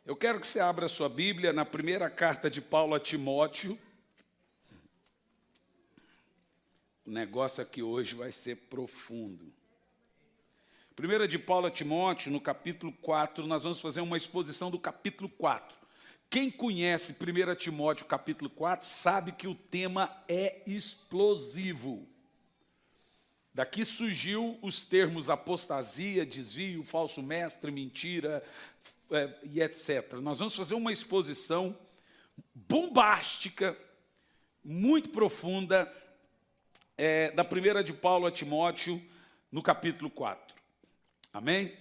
Eu quero que você abra a sua Bíblia na primeira carta de Paulo a Timóteo. O negócio aqui hoje vai ser profundo. Primeira de Paulo a Timóteo, no capítulo 4, nós vamos fazer uma exposição do capítulo 4. Quem conhece 1 Timóteo capítulo 4 sabe que o tema é explosivo. Daqui surgiu os termos apostasia, desvio, falso mestre, mentira e etc. Nós vamos fazer uma exposição bombástica, muito profunda, da primeira de Paulo a Timóteo, no capítulo 4. Amém?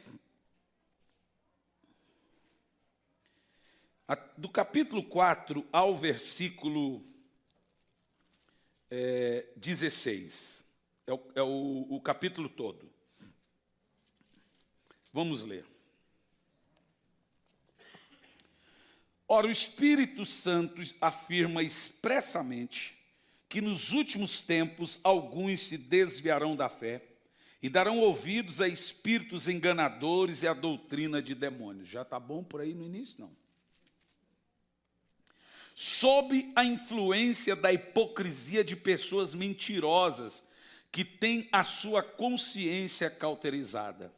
Do capítulo 4 ao versículo 16. É o capítulo todo. Vamos ler. Ora, o Espírito Santo afirma expressamente que nos últimos tempos alguns se desviarão da fé e darão ouvidos a espíritos enganadores e a doutrina de demônios. Já está bom por aí no início? Não. Sob a influência da hipocrisia de pessoas mentirosas que têm a sua consciência cauterizada.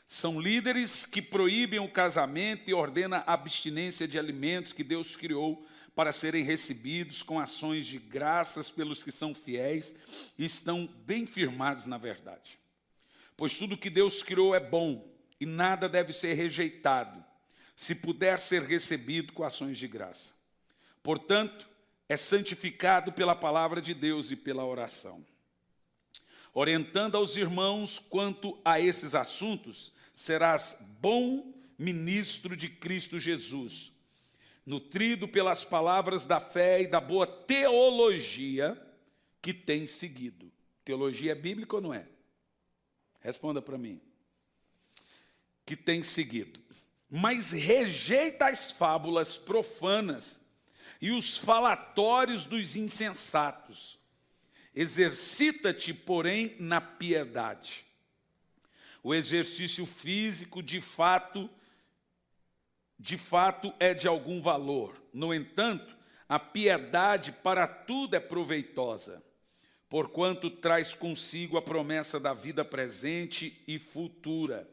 São líderes que proíbem o casamento e ordenam a abstinência de alimentos que Deus criou para serem recebidos com ações de graças pelos que são fiéis e estão bem firmados na verdade. Pois tudo que Deus criou é bom e nada deve ser rejeitado, se puder ser recebido com ações de graça. Portanto, é santificado pela palavra de Deus e pela oração. Orientando aos irmãos quanto a esses assuntos, serás bom ministro de Cristo Jesus, nutrido pelas palavras da fé e da boa teologia que tens seguido. Teologia é bíblica ou não é? Responda para mim. Que tens seguido. Mas rejeita as fábulas profanas e os falatórios dos insensatos. Exercita-te, porém, na piedade. O exercício físico, de fato, é de algum valor. No entanto, a piedade para tudo é proveitosa, porquanto traz consigo a promessa da vida presente e futura.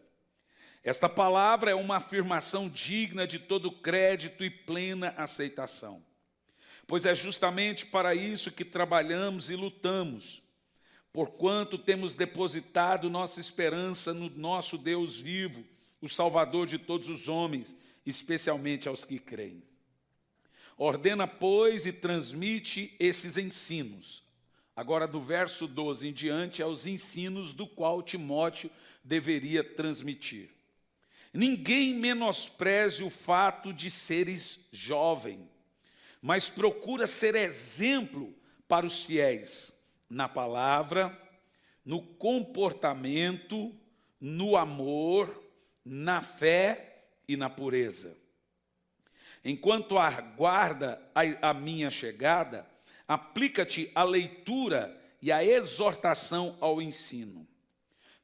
Esta palavra é uma afirmação digna de todo crédito e plena aceitação. Pois é justamente para isso que trabalhamos e lutamos, porquanto temos depositado nossa esperança no nosso Deus vivo, o Salvador de todos os homens, especialmente aos que creem. Ordena, pois, e transmite esses ensinos. Agora, do verso 12 em diante, aos ensinos do qual Timóteo deveria transmitir. Ninguém menospreze o fato de seres jovem, mas procura ser exemplo para os fiéis, na palavra, no comportamento, no amor, na fé e na pureza. Enquanto aguarda a minha chegada, aplica-te à leitura e à exortação ao ensino.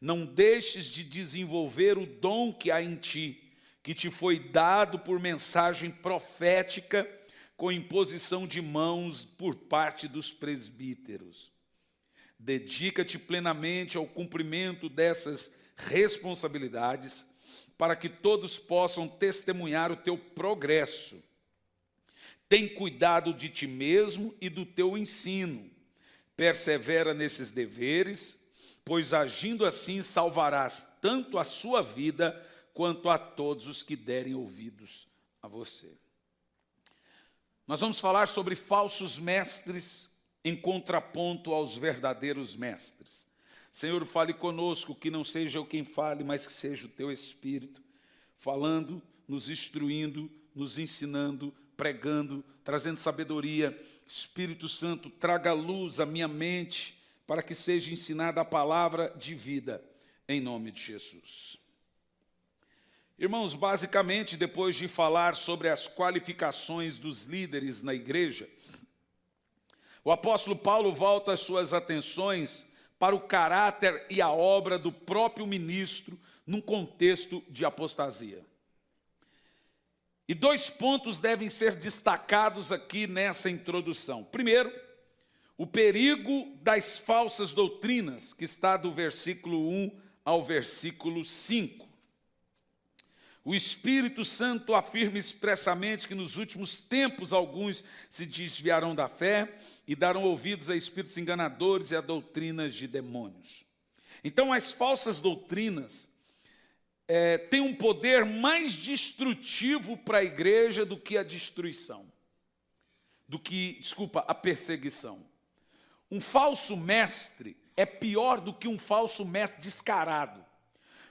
Não deixes de desenvolver o dom que há em ti, que te foi dado por mensagem profética, com imposição de mãos por parte dos presbíteros. Dedica-te plenamente ao cumprimento dessas responsabilidades, para que todos possam testemunhar o teu progresso. Tem cuidado de ti mesmo e do teu ensino. Persevera nesses deveres, pois agindo assim salvarás tanto a sua vida, quanto a todos os que derem ouvidos a você. Nós vamos falar sobre falsos mestres em contraponto aos verdadeiros mestres. Senhor, fale conosco, que não seja eu quem fale, mas que seja o teu Espírito, falando, nos instruindo, nos ensinando, pregando, trazendo sabedoria. Espírito Santo, traga luz à minha mente, para que seja ensinada a palavra de vida, em nome de Jesus. Irmãos, basicamente, depois de falar sobre as qualificações dos líderes na igreja, o apóstolo Paulo volta as suas atenções para o caráter e a obra do próprio ministro num contexto de apostasia. E 2 pontos devem ser destacados aqui nessa introdução. Primeiro, o perigo das falsas doutrinas, que está do versículo 1 ao versículo 5. O Espírito Santo afirma expressamente que nos últimos tempos alguns se desviarão da fé e darão ouvidos a espíritos enganadores e a doutrinas de demônios. Então, as falsas doutrinas têm um poder mais destrutivo para a igreja do que a destruição, a perseguição. Um falso mestre é pior do que um falso mestre descarado.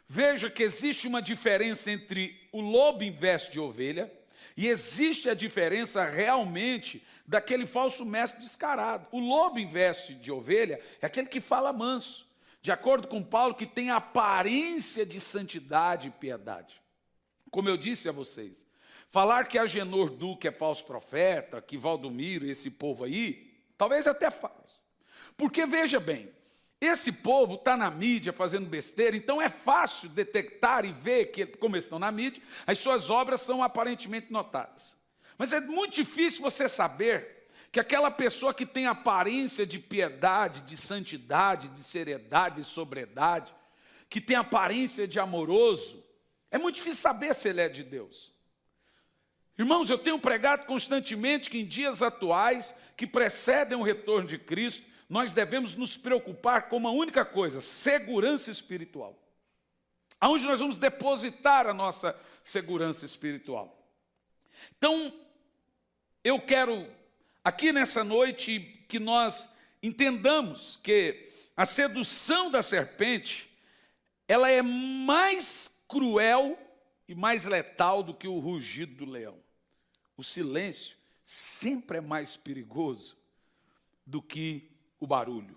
Veja que existe uma diferença entre o lobo em veste de ovelha e existe a diferença realmente daquele falso mestre descarado. O lobo em veste de ovelha é aquele que fala manso, de acordo com Paulo, que tem aparência de santidade e piedade. Como eu disse a vocês, falar que Agenor Duque é falso profeta, que Valdomiro, esse povo aí, talvez até faz. Porque, veja bem, esse povo está na mídia fazendo besteira, então é fácil detectar e ver que, como eles estão na mídia, as suas obras são aparentemente notadas. Mas é muito difícil você saber que aquela pessoa que tem aparência de piedade, de santidade, de seriedade, de sobriedade, que tem aparência de amoroso, é muito difícil saber se ele é de Deus. Irmãos, eu tenho pregado constantemente que em dias atuais, que precedem o retorno de Cristo, nós devemos nos preocupar com uma única coisa: segurança espiritual. Aonde nós vamos depositar a nossa segurança espiritual? Então, eu quero, aqui nessa noite, que nós entendamos que a sedução da serpente, ela é mais cruel e mais letal do que o rugido do leão. O silêncio sempre é mais perigoso do que o barulho.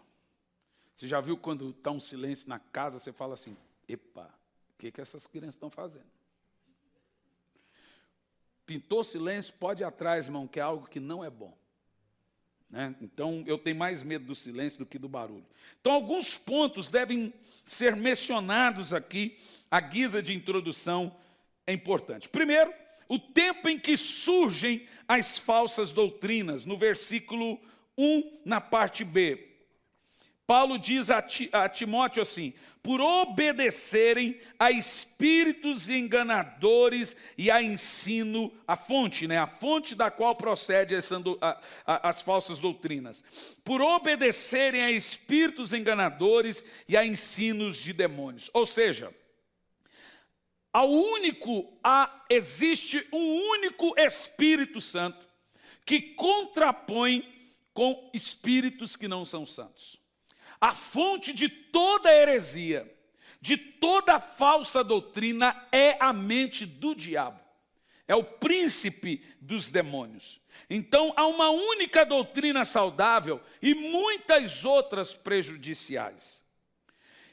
Você já viu quando está um silêncio na casa, você fala assim: epa, o que essas crianças estão fazendo? Pintou silêncio, pode ir atrás, irmão, que é algo que não é bom. Né? Então, eu tenho mais medo do silêncio do que do barulho. Então, alguns pontos devem ser mencionados aqui, à guisa de introdução, é importante. Primeiro, o tempo em que surgem as falsas doutrinas, no versículo 1, na parte B. Paulo diz a Timóteo assim: por obedecerem a espíritos enganadores e a ensino, a fonte da qual procede as falsas doutrinas. Por obedecerem a espíritos enganadores e a ensinos de demônios. Ou seja, existe um único Espírito Santo que contrapõe com espíritos que não são santos. A fonte de toda heresia, de toda falsa doutrina é a mente do diabo. É o príncipe dos demônios. Então, há uma única doutrina saudável e muitas outras prejudiciais.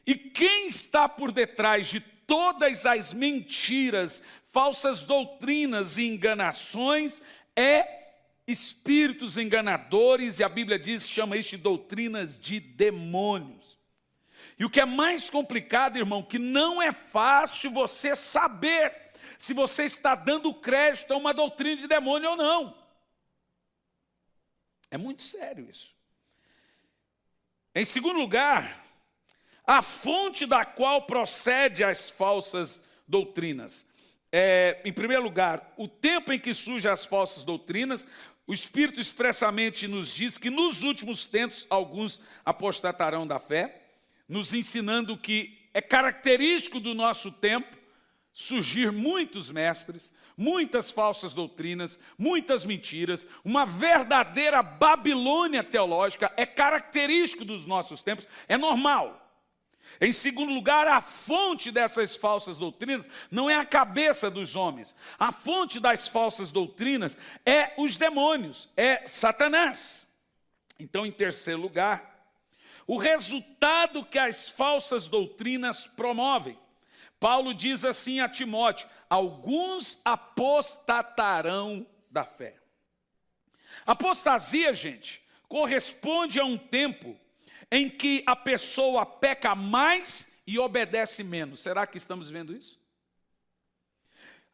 E quem está por detrás de todas as mentiras, falsas doutrinas e enganações é espíritos enganadores, e a Bíblia chama isso de doutrinas de demônios. E o que é mais complicado, irmão, que não é fácil você saber se você está dando crédito a uma doutrina de demônio ou não. É muito sério isso. Em segundo lugar, a fonte da qual procede as falsas doutrinas. Em primeiro lugar, o tempo em que surgem as falsas doutrinas. O Espírito expressamente nos diz que nos últimos tempos alguns apostatarão da fé, nos ensinando que é característico do nosso tempo surgir muitos mestres, muitas falsas doutrinas, muitas mentiras, uma verdadeira Babilônia teológica é característico dos nossos tempos, é normal. Em segundo lugar, a fonte dessas falsas doutrinas não é a cabeça dos homens. A fonte das falsas doutrinas é os demônios, é Satanás. Então, em terceiro lugar, o resultado que as falsas doutrinas promovem. Paulo diz assim a Timóteo: alguns apostatarão da fé. Apostasia, gente, corresponde a um tempo em que a pessoa peca mais e obedece menos. Será que estamos vendo isso?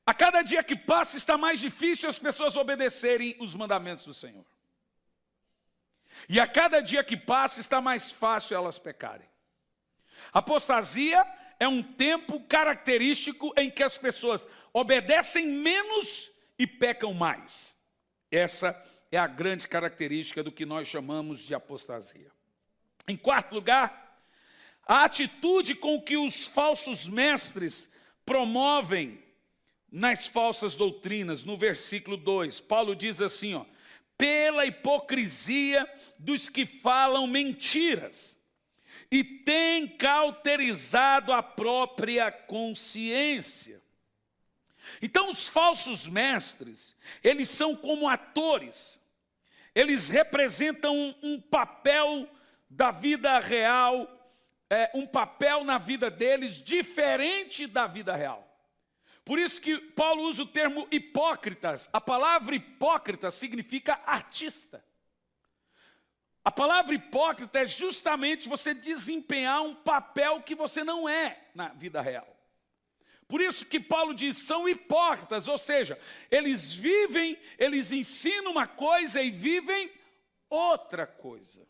A cada dia que passa está mais difícil as pessoas obedecerem os mandamentos do Senhor. E a cada dia que passa está mais fácil elas pecarem. Apostasia é um tempo característico em que as pessoas obedecem menos e pecam mais. Essa é a grande característica do que nós chamamos de apostasia. Em quarto lugar, a atitude com que os falsos mestres promovem nas falsas doutrinas. No versículo 2, Paulo diz assim, pela hipocrisia dos que falam mentiras e têm cauterizado a própria consciência. Então os falsos mestres, eles são como atores, eles representam um papel da vida real, um papel na vida deles diferente da vida real. Por isso que Paulo usa o termo hipócritas. A palavra hipócrita significa artista. A palavra hipócrita é justamente você desempenhar um papel que você não é na vida real. Por isso que Paulo diz, são hipócritas, ou seja, eles ensinam uma coisa e vivem outra coisa.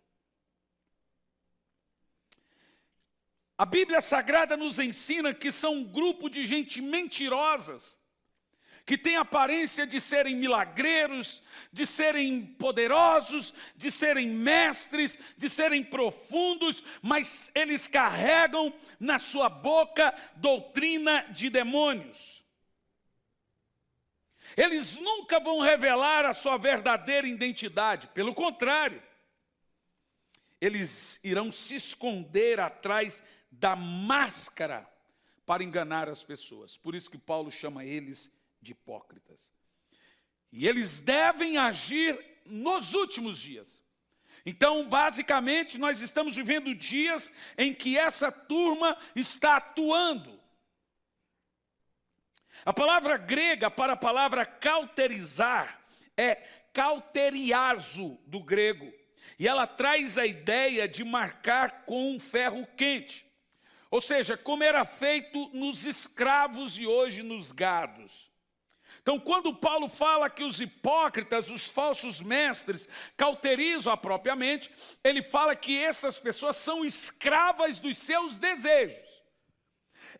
A Bíblia Sagrada nos ensina que são um grupo de gente mentirosas, que tem aparência de serem milagreiros, de serem poderosos, de serem mestres, de serem profundos, mas eles carregam na sua boca doutrina de demônios. Eles nunca vão revelar a sua verdadeira identidade, pelo contrário, eles irão se esconder atrás da máscara para enganar as pessoas. Por isso que Paulo chama eles de hipócritas. E eles devem agir nos últimos dias. Então, basicamente, nós estamos vivendo dias em que essa turma está atuando. A palavra grega para a palavra cauterizar é cauteriazo do grego. E ela traz a ideia de marcar com um ferro quente. Ou seja, como era feito nos escravos e hoje nos gados. Então, quando Paulo fala que os hipócritas, os falsos mestres, cauterizam a própria mente, ele fala que essas pessoas são escravas dos seus desejos.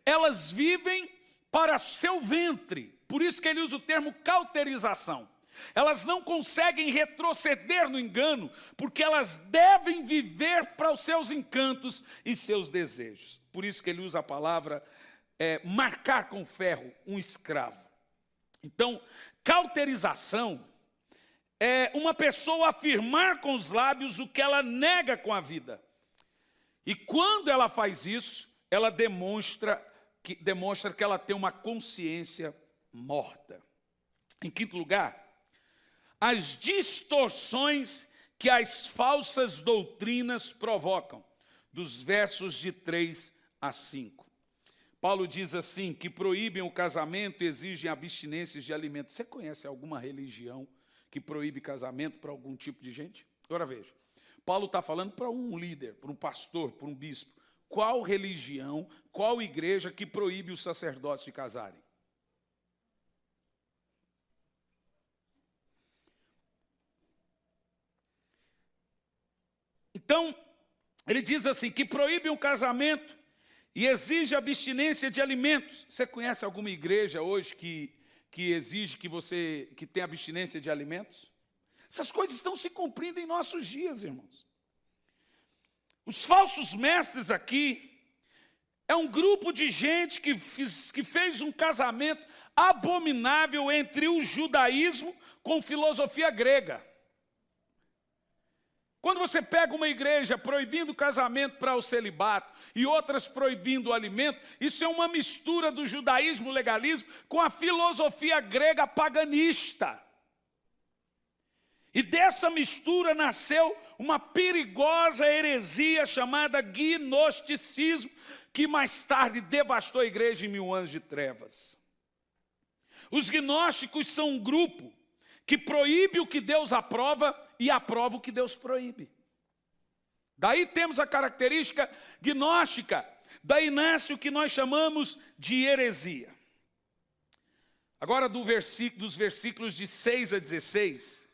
Elas vivem para seu ventre, por isso que ele usa o termo cauterização. Elas não conseguem retroceder no engano, porque elas devem viver para os seus encantos e seus desejos. Por isso que ele usa a palavra marcar com ferro um escravo. Então, cauterização é uma pessoa afirmar com os lábios o que ela nega com a vida. E quando ela faz isso, ela demonstra que ela tem uma consciência morta. Em quinto lugar, as distorções que as falsas doutrinas provocam, dos versos de 3 a 5. Paulo diz assim, que proíbem o casamento e exigem abstinências de alimentos. Você conhece alguma religião que proíbe casamento para algum tipo de gente? Agora veja, Paulo está falando para um líder, para um pastor, para um bispo. Qual religião, qual igreja que proíbe os sacerdotes de casarem? Então, ele diz assim, que proíbe o casamento e exige abstinência de alimentos. Você conhece alguma igreja hoje que exige que tenha abstinência de alimentos? Essas coisas estão se cumprindo em nossos dias, irmãos. Os falsos mestres aqui é um grupo de gente que fez um casamento abominável entre o judaísmo com filosofia grega. Quando você pega uma igreja proibindo o casamento para o celibato e outras proibindo o alimento, isso é uma mistura do judaísmo, legalismo, com a filosofia grega paganista. E dessa mistura nasceu uma perigosa heresia chamada gnosticismo, que mais tarde devastou a igreja em 1000 anos de trevas. Os gnósticos são um grupo que proíbe o que Deus aprova e aprova o que Deus proíbe. Daí temos a característica gnóstica, daí nasce o que nós chamamos de heresia. Agora dos versículos de 6 a 16,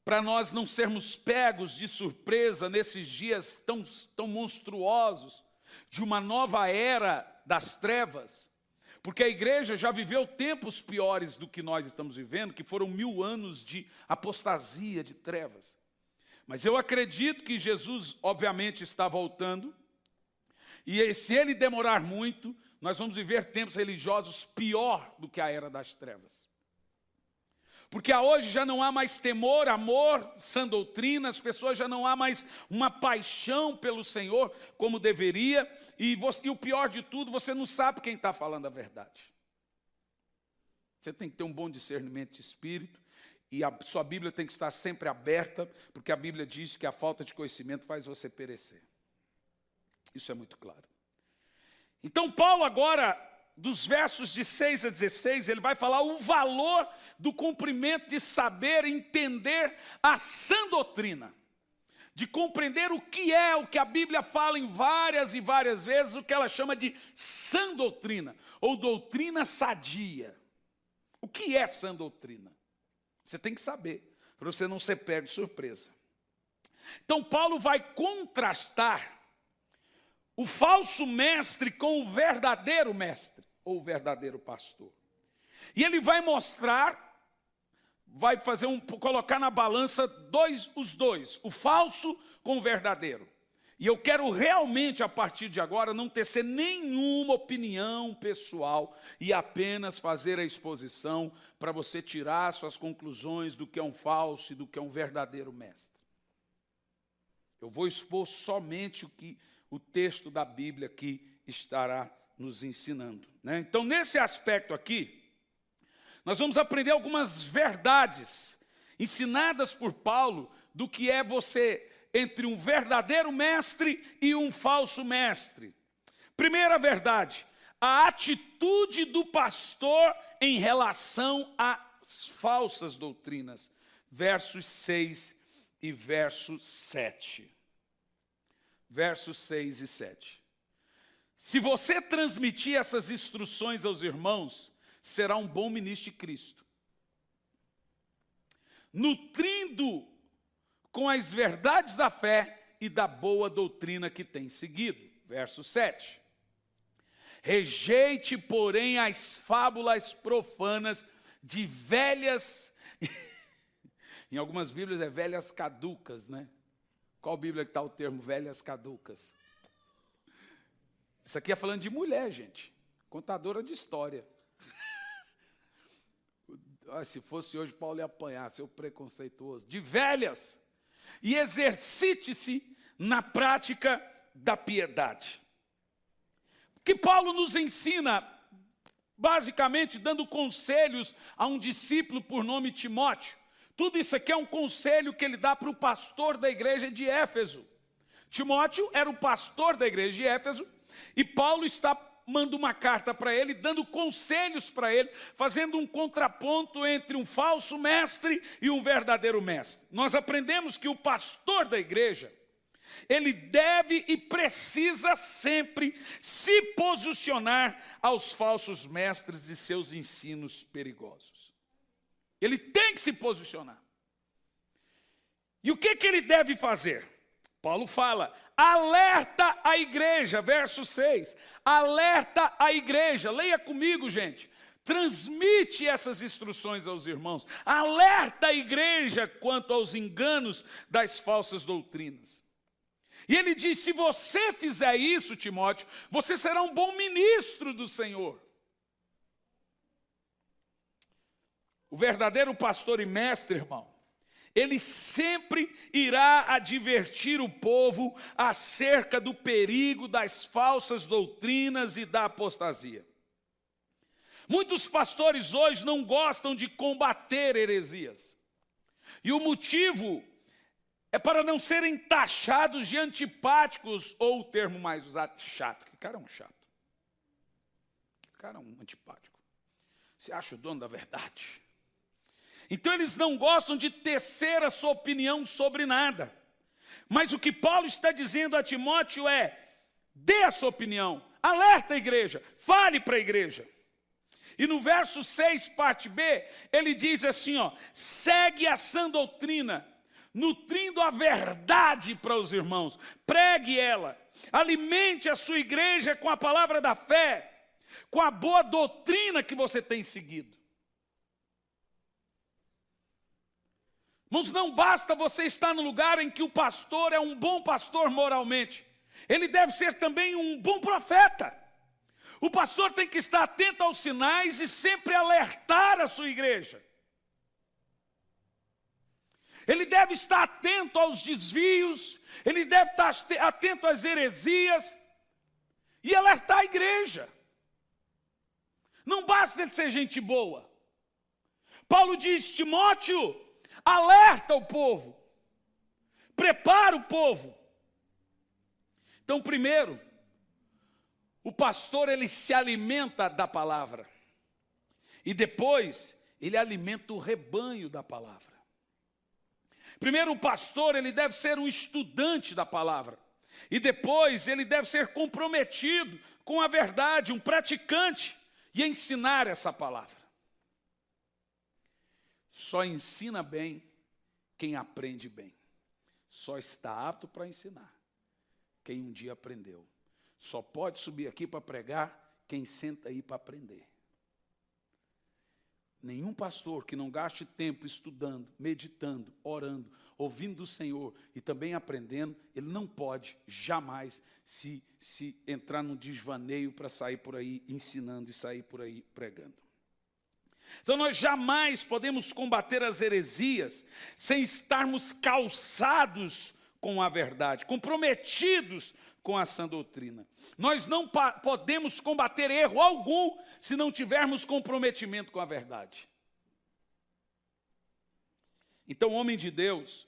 para nós não sermos pegos de surpresa nesses dias tão monstruosos, de uma nova era das trevas, porque a igreja já viveu tempos piores do que nós estamos vivendo, que foram 1000 anos de apostasia, de trevas. Mas eu acredito que Jesus, obviamente, está voltando, e se ele demorar muito, nós vamos viver tempos religiosos pior do que a era das trevas. Porque hoje já não há mais temor, amor, sã doutrina, as pessoas já não há mais uma paixão pelo Senhor como deveria, e o pior de tudo, você não sabe quem está falando a verdade. Você tem que ter um bom discernimento de espírito, e a sua Bíblia tem que estar sempre aberta, porque a Bíblia diz que a falta de conhecimento faz você perecer. Isso é muito claro. Então Paulo agora, dos versos de 6 a 16, ele vai falar o valor do cumprimento de saber entender a sã doutrina, de compreender o que a Bíblia fala em várias e várias vezes, o que ela chama de sã doutrina, ou doutrina sadia. O que é sã doutrina? Você tem que saber, para você não ser pego de surpresa. Então Paulo vai contrastar o falso mestre com o verdadeiro mestre, ou o verdadeiro pastor. E ele vai mostrar, vai colocar na balança os dois, o falso com o verdadeiro. E eu quero realmente, a partir de agora, não tecer nenhuma opinião pessoal e apenas fazer a exposição para você tirar suas conclusões do que é um falso e do que é um verdadeiro mestre. Eu vou expor somente o texto da Bíblia que estará nos ensinando, né? Então, nesse aspecto aqui, nós vamos aprender algumas verdades ensinadas por Paulo do que é você entre um verdadeiro mestre e um falso mestre. Primeira verdade, a atitude do pastor em relação às falsas doutrinas. Versos 6 e verso 7. Versos 6 e 7. Se você transmitir essas instruções aos irmãos, será um bom ministro de Cristo, nutrindo com as verdades da fé e da boa doutrina que tem seguido. Verso 7. Rejeite, porém, as fábulas profanas de velhas... Em algumas Bíblias é velhas caducas, né? Qual Bíblia que está o termo velhas caducas? Isso aqui é falando de mulher, gente. Contadora de história. Se fosse hoje, Paulo ia apanhar, seu preconceituoso. De velhas. E exercite-se na prática da piedade. Que Paulo nos ensina, basicamente, dando conselhos a um discípulo por nome Timóteo. Tudo isso aqui é um conselho que ele dá para o pastor da igreja de Éfeso. Timóteo era o pastor da igreja de Éfeso, e Paulo manda uma carta para ele, dando conselhos para ele, fazendo um contraponto entre um falso mestre e um verdadeiro mestre. Nós aprendemos que o pastor da igreja, ele deve e precisa sempre se posicionar aos falsos mestres e seus ensinos perigosos. Ele tem que se posicionar. E o que ele deve fazer? Paulo fala, alerta a igreja, verso 6, alerta a igreja, leia comigo, gente, transmite essas instruções aos irmãos, alerta a igreja quanto aos enganos das falsas doutrinas. E ele diz, se você fizer isso, Timóteo, você será um bom ministro do Senhor. O verdadeiro pastor e mestre, irmão, ele sempre irá advertir o povo acerca do perigo das falsas doutrinas e da apostasia. Muitos pastores hoje não gostam de combater heresias. E o motivo é para não serem taxados de antipáticos, ou o termo mais usado, chato. Que cara é um chato? Que cara é um antipático? Você acha o dono da verdade? Então eles não gostam de tecer a sua opinião sobre nada. Mas o que Paulo está dizendo a Timóteo é, dê a sua opinião, alerta a igreja, fale para a igreja. E no verso 6, parte B, ele diz assim, ó, segue a sã doutrina, nutrindo a verdade para os irmãos, pregue ela, alimente a sua igreja com a palavra da fé, com a boa doutrina que você tem seguido. Irmãos, não basta você estar no lugar em que o pastor é um bom pastor moralmente, ele deve ser também um bom profeta. O pastor tem que estar atento aos sinais e sempre alertar a sua igreja. Ele deve estar atento aos desvios, ele deve estar atento às heresias e alertar a igreja. Não basta ele ser gente boa. Paulo diz, Timóteo, alerta o povo, prepara o povo. Então, primeiro, o pastor ele se alimenta da palavra e depois ele alimenta o rebanho da palavra. Primeiro, o pastor ele deve ser um estudante da palavra e depois ele deve ser comprometido com a verdade, um praticante e ensinar essa palavra. Só ensina bem quem aprende bem. Só está apto para ensinar quem um dia aprendeu. Só pode subir aqui para pregar quem senta aí para aprender. Nenhum pastor que não gaste tempo estudando, meditando, orando, ouvindo do Senhor e também aprendendo, ele não pode jamais se entrar num desvaneio para sair por aí ensinando e sair por aí pregando. Então nós jamais podemos combater as heresias sem estarmos calçados com a verdade, comprometidos com a sã doutrina. Nós não podemos combater erro algum se não tivermos comprometimento com a verdade. Então, o homem de Deus,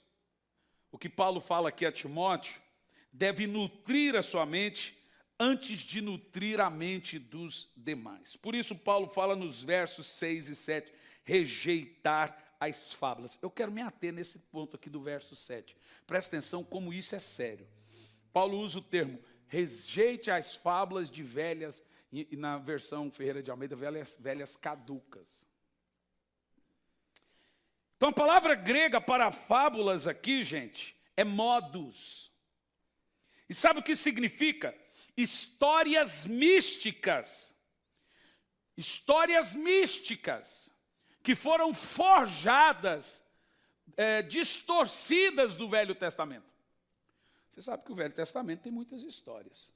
o que Paulo fala aqui a Timóteo, deve nutrir a sua mente antes de nutrir a mente dos demais. Por isso, Paulo fala nos versos 6 e 7, rejeitar as fábulas. Eu quero me ater nesse ponto aqui do verso 7. Presta atenção como isso é sério. Paulo usa o termo, rejeite as fábulas de velhas, e na versão Ferreira de Almeida, velhas caducas. Então a palavra grega para fábulas aqui, gente, é modus. E sabe o que significa? Histórias místicas. Histórias místicas que foram forjadas, distorcidas do Velho Testamento. Você sabe que o Velho Testamento tem muitas histórias.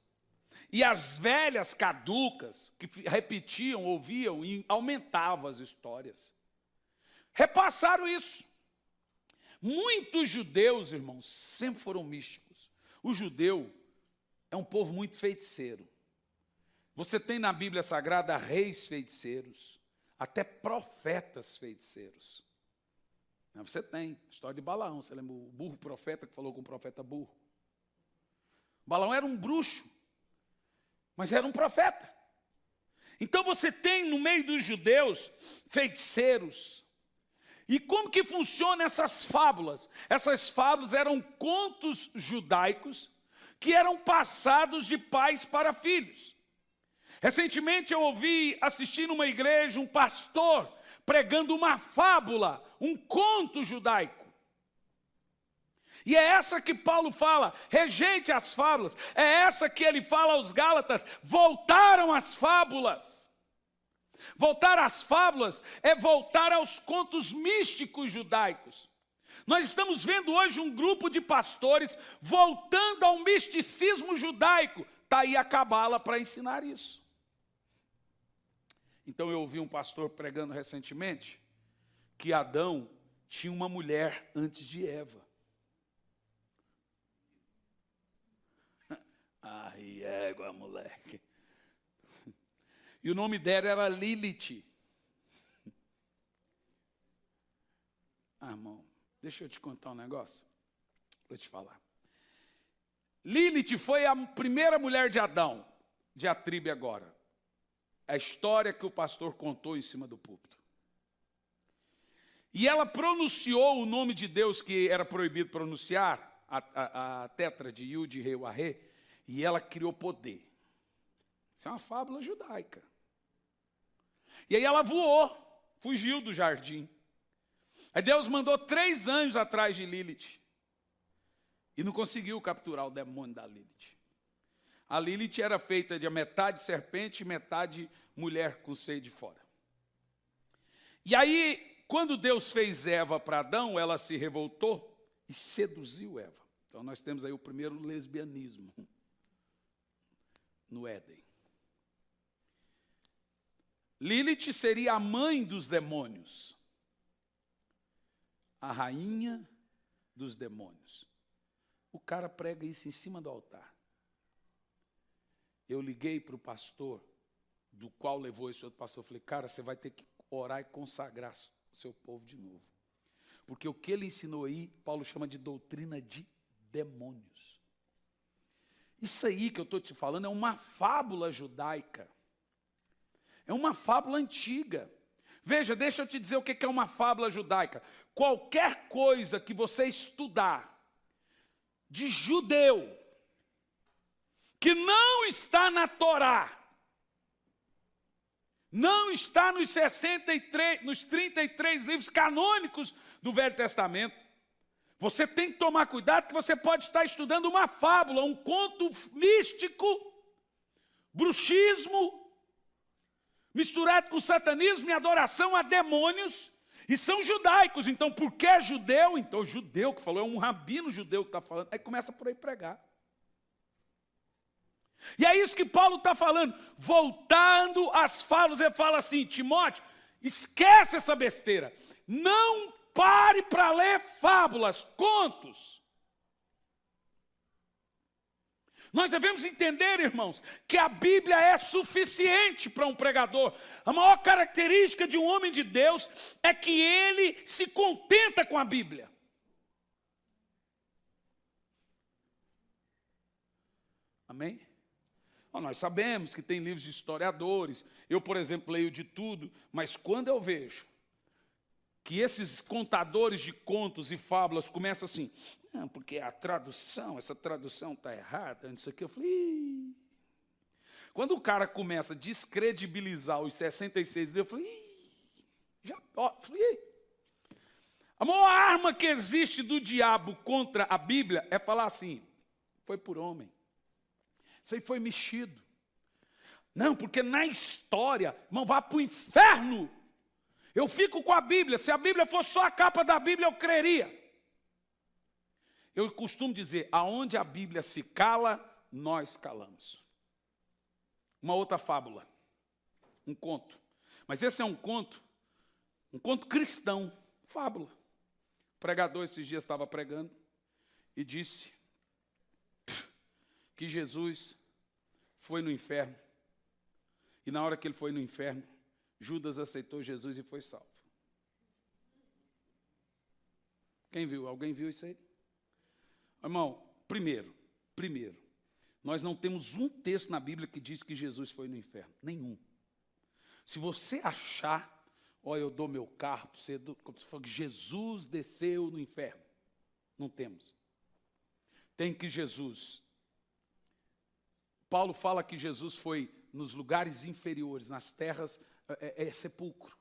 E as velhas caducas, que repetiam, ouviam e aumentavam as histórias, repassaram isso. Muitos judeus, irmãos, sempre foram místicos. O judeu é um povo muito feiticeiro. Você tem na Bíblia Sagrada reis feiticeiros, até profetas feiticeiros. Você tem a história de Balaão, você lembra o burro profeta que falou com o profeta burro? Balaão era um bruxo, mas era um profeta. Então você tem no meio dos judeus feiticeiros. E como que funcionam essas fábulas? Essas fábulas eram contos judaicos que eram passados de pais para filhos. Recentemente eu assisti numa igreja um pastor pregando uma fábula, um conto judaico. E é essa que Paulo fala, rejeite as fábulas. É essa que ele fala aos Gálatas, voltaram às fábulas. Voltar às fábulas é voltar aos contos místicos judaicos. Nós estamos vendo hoje um grupo de pastores voltando ao misticismo judaico. Está aí a cabala para ensinar isso. Então eu ouvi um pastor pregando recentemente que Adão tinha uma mulher antes de Eva. Ai, égua, moleque. E o nome dela era Lilith. Irmão, deixa eu te contar um negócio. Vou te falar. Lilith foi a primeira mulher de Adão, diatribe agora. A história que o pastor contou em cima do púlpito. E ela pronunciou o nome de Deus que era proibido pronunciar, a tetra de Yud, Rei, Uarrê, e ela criou poder. Isso é uma fábula judaica. E aí ela voou, fugiu do jardim. Aí Deus mandou 3 anjos atrás de Lilith. E não conseguiu capturar o demônio da Lilith. A Lilith era feita de metade serpente e metade mulher com seio de fora. E aí, quando Deus fez Eva para Adão, ela se revoltou e seduziu Eva. Então nós temos aí o primeiro lesbianismo no Éden. Lilith seria a mãe dos demônios, a rainha dos demônios. O cara prega isso em cima do altar. Eu liguei para o pastor, do qual levou esse outro pastor, falei, cara, você vai ter que orar e consagrar o seu povo de novo. Porque o que ele ensinou aí, Paulo chama de doutrina de demônios. Isso aí que eu estou te falando é uma fábula judaica. É uma fábula antiga. Veja, deixa eu te dizer o que é uma fábula judaica. Qualquer coisa que você estudar de judeu, que não está na Torá, não está nos 33 livros canônicos do Velho Testamento, você tem que tomar cuidado que você pode estar estudando uma fábula, um conto místico, bruxismo, misturado com satanismo e adoração a demônios, e são judaicos. Então, porque é judeu? Então, judeu que falou, é um rabino judeu que está falando. Aí começa por aí pregar. E é isso que Paulo está falando. Voltando às fábulas, ele fala assim, Timóteo, esquece essa besteira. Não pare para ler fábulas, contos. Nós devemos entender, irmãos, que a Bíblia é suficiente para um pregador. A maior característica de um homem de Deus é que ele se contenta com a Bíblia. Amém? Bom, nós sabemos que tem livros de historiadores. Eu, por exemplo, leio de tudo, mas quando eu vejo que esses contadores de contos e fábulas começam assim, não, porque essa tradução está errada, não sei o que, eu falei, ih. Quando o cara começa a descredibilizar os 66 livros, eu falei, a maior arma que existe do diabo contra a Bíblia é falar assim, foi por homem, isso aí foi mexido. Não, porque na história, irmão, vá para o inferno. Eu fico com a Bíblia. Se a Bíblia fosse só a capa da Bíblia, eu creria. Eu costumo dizer, aonde a Bíblia se cala, nós calamos. Uma outra fábula, um conto. Mas esse é um conto cristão, fábula. O pregador esses dias estava pregando e disse que Jesus foi no inferno. E na hora que ele foi no inferno, Judas aceitou Jesus e foi salvo. Quem viu? Alguém viu isso aí? Irmão, primeiro, nós não temos um texto na Bíblia que diz que Jesus foi no inferno. Nenhum. Se você achar, eu dou meu carro para você, como se fosse que Jesus desceu no inferno. Não temos. Tem que Jesus. Paulo fala que Jesus foi nos lugares inferiores, nas terras, sepulcro.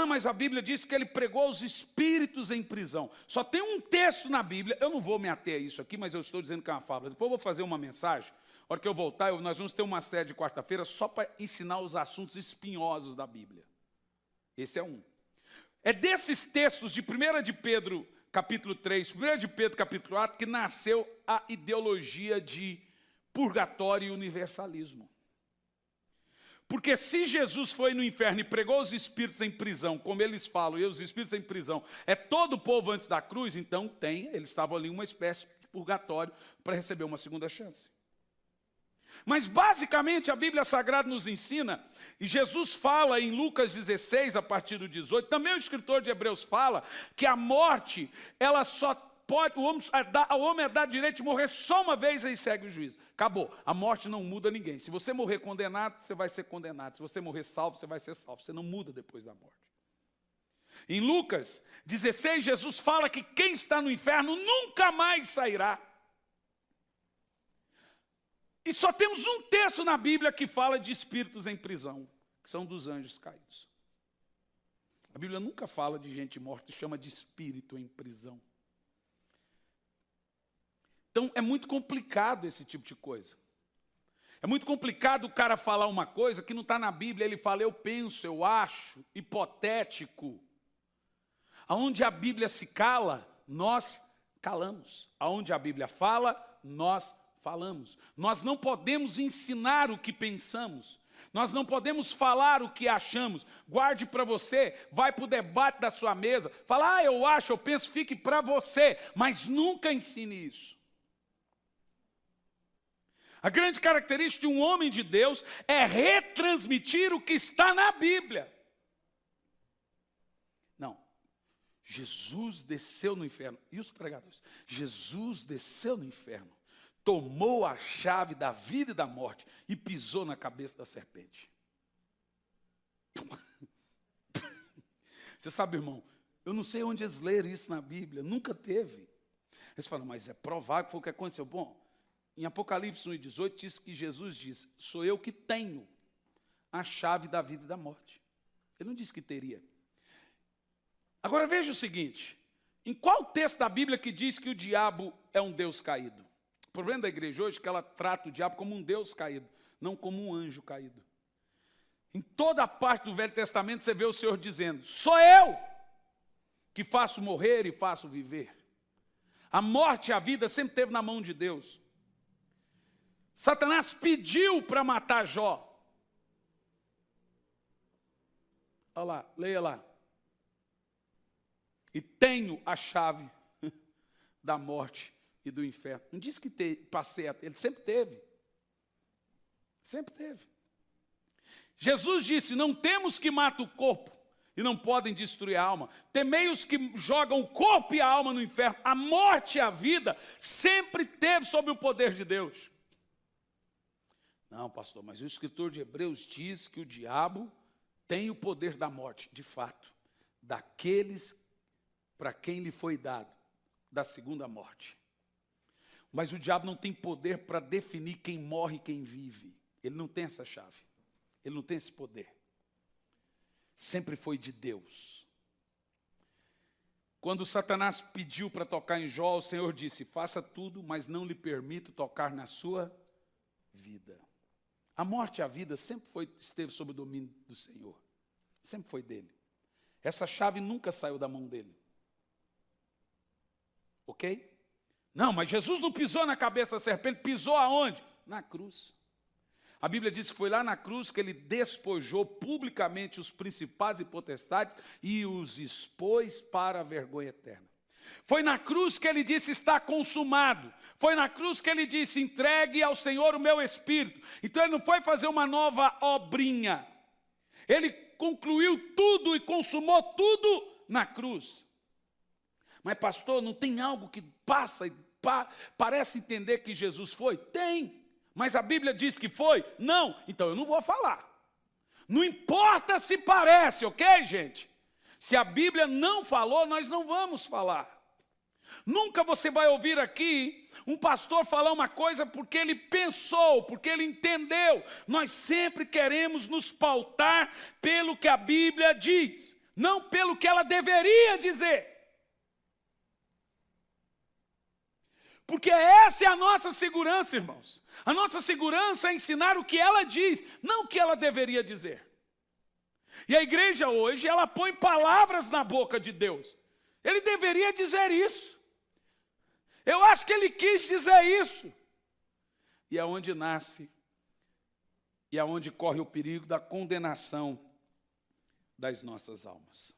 Mas a Bíblia diz que ele pregou os espíritos em prisão. Só tem um texto na Bíblia, eu não vou me ater a isso aqui, mas eu estou dizendo que é uma fábula. Depois eu vou fazer uma mensagem, na hora que eu voltar, nós vamos ter uma série de quarta-feira só para ensinar os assuntos espinhosos da Bíblia. Esse é um. É desses textos de 1 de Pedro, capítulo 3, 1 de Pedro, capítulo 4, que nasceu a ideologia de purgatório e universalismo. Porque se Jesus foi no inferno e pregou os espíritos em prisão, como eles falam, e os espíritos em prisão, é todo o povo antes da cruz, então eles estavam ali uma espécie de purgatório para receber uma segunda chance. Mas basicamente a Bíblia Sagrada nos ensina, e Jesus fala em Lucas 16, a partir do 18, também o escritor de Hebreus fala, que a morte, ela só pode, o homem é dado direito de morrer só uma vez, aí segue o juízo. Acabou. A morte não muda ninguém. Se você morrer condenado, você vai ser condenado. Se você morrer salvo, você vai ser salvo. Você não muda depois da morte. Em Lucas 16, Jesus fala que quem está no inferno nunca mais sairá. E só temos um texto na Bíblia que fala de espíritos em prisão, que são dos anjos caídos. A Bíblia nunca fala de gente morta, chama de espírito em prisão. Então, é muito complicado esse tipo de coisa. É muito complicado o cara falar uma coisa que não está na Bíblia. Ele fala, eu penso, eu acho, hipotético. Aonde a Bíblia se cala, nós calamos. Aonde a Bíblia fala, nós falamos. Nós não podemos ensinar o que pensamos. Nós não podemos falar o que achamos. Guarde para você, vai para o debate da sua mesa. Fala, eu acho, eu penso, fique para você. Mas nunca ensine isso. A grande característica de um homem de Deus é retransmitir o que está na Bíblia. Não. Jesus desceu no inferno. E os pregadores? Jesus desceu no inferno, tomou a chave da vida e da morte e pisou na cabeça da serpente. Você sabe, irmão, eu não sei onde eles leram isso na Bíblia, nunca teve. Eles falam, mas é provável que foi o que aconteceu. Bom, em Apocalipse 1:18 diz que Jesus diz, sou eu que tenho a chave da vida e da morte. Ele não disse que teria. Agora veja o seguinte, em qual texto da Bíblia que diz que o diabo é um Deus caído? O problema da igreja hoje é que ela trata o diabo como um Deus caído, não como um anjo caído. Em toda a parte do Velho Testamento você vê o Senhor dizendo, sou eu que faço morrer e faço viver. A morte e a vida sempre esteve na mão de Deus. Satanás pediu para matar Jó. Olha lá, leia lá. E tenho a chave da morte e do inferno. Não disse que passei a ter, ele sempre teve. Sempre teve. Jesus disse, não temos que matar o corpo e não podem destruir a alma. Temei os que jogam o corpo e a alma no inferno. A morte e a vida sempre teve sob o poder de Deus. Não, pastor, mas o escritor de Hebreus diz que o diabo tem o poder da morte, de fato, daqueles para quem lhe foi dado, da segunda morte. Mas o diabo não tem poder para definir quem morre e quem vive. Ele não tem essa chave, ele não tem esse poder. Sempre foi de Deus. Quando Satanás pediu para tocar em Jó, o Senhor disse, faça tudo, mas não lhe permito tocar na sua vida. A morte e a vida sempre esteve sob o domínio do Senhor. Sempre foi dele. Essa chave nunca saiu da mão dele. Ok? Não, mas Jesus não pisou na cabeça da serpente, pisou aonde? Na cruz. A Bíblia diz que foi lá na cruz que ele despojou publicamente os principados e potestades e os expôs para a vergonha eterna. Foi na cruz que ele disse, está consumado. Foi na cruz que ele disse, entregue ao Senhor o meu espírito. Então ele não foi fazer uma nova obrinha. Ele concluiu tudo e consumou tudo na cruz. Mas pastor, não tem algo que passa e parece entender que Jesus foi? Tem. Mas a Bíblia diz que foi? Não. Então eu não vou falar. Não importa se parece, ok, gente? Se a Bíblia não falou, nós não vamos falar. Nunca você vai ouvir aqui um pastor falar uma coisa porque ele pensou, porque ele entendeu. Nós sempre queremos nos pautar pelo que a Bíblia diz, não pelo que ela deveria dizer. Porque essa é a nossa segurança, irmãos. A nossa segurança é ensinar o que ela diz, não o que ela deveria dizer. E a igreja hoje, ela põe palavras na boca de Deus. Ele deveria dizer isso. Eu acho que ele quis dizer isso. E é onde nasce, e é onde corre o perigo da condenação das nossas almas.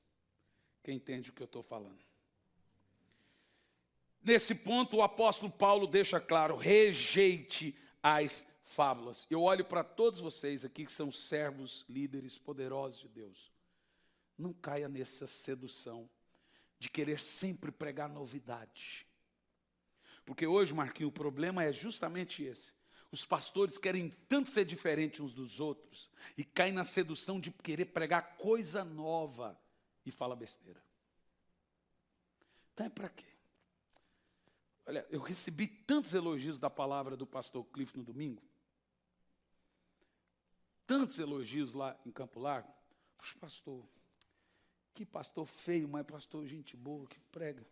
Quem entende o que eu estou falando? Nesse ponto, o apóstolo Paulo deixa claro, rejeite as fábulas. Eu olho para todos vocês aqui que são servos, líderes poderosos de Deus. Não caia nessa sedução de querer sempre pregar novidade. Porque hoje, Marquinhos, o problema é justamente esse. Os pastores querem tanto ser diferentes uns dos outros e caem na sedução de querer pregar coisa nova e fala besteira. Então é para quê? Olha, eu recebi tantos elogios da palavra do pastor Cliff no domingo. tantos elogios lá em Campo Largo. Puxa, pastor, que pastor feio, mas pastor gente boa, que prega.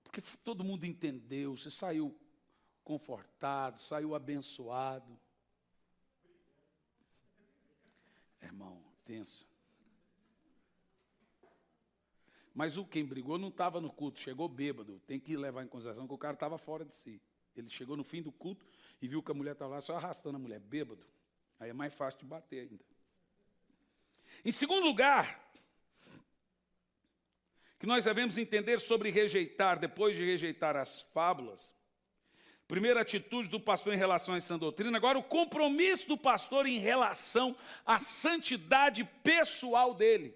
Porque todo mundo entendeu, você saiu confortado, saiu abençoado. Irmão, tenso. Mas quem brigou não estava no culto, chegou bêbado. Tem que levar em consideração que o cara estava fora de si. Ele chegou no fim do culto e viu que a mulher estava lá só arrastando a mulher, bêbado. Aí é mais fácil de bater ainda. Em segundo lugar, que nós devemos entender sobre rejeitar, depois de rejeitar as fábulas. Primeira atitude do pastor em relação à sã doutrina. Agora, o compromisso do pastor em relação à santidade pessoal dele.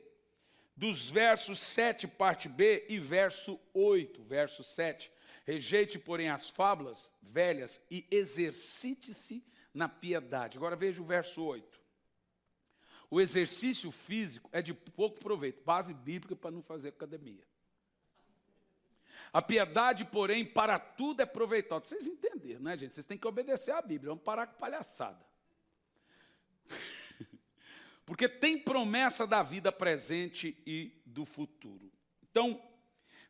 Dos versos 7, parte B, e verso 8, verso 7. Rejeite, porém, as fábulas velhas e exercite-se na piedade. Agora veja o verso 8. O exercício físico é de pouco proveito, base bíblica para não fazer academia. A piedade, porém, para tudo é proveitosa. Vocês entenderam, né, gente? Vocês têm que obedecer à Bíblia, vamos parar com palhaçada. Porque tem promessa da vida presente e do futuro. Então,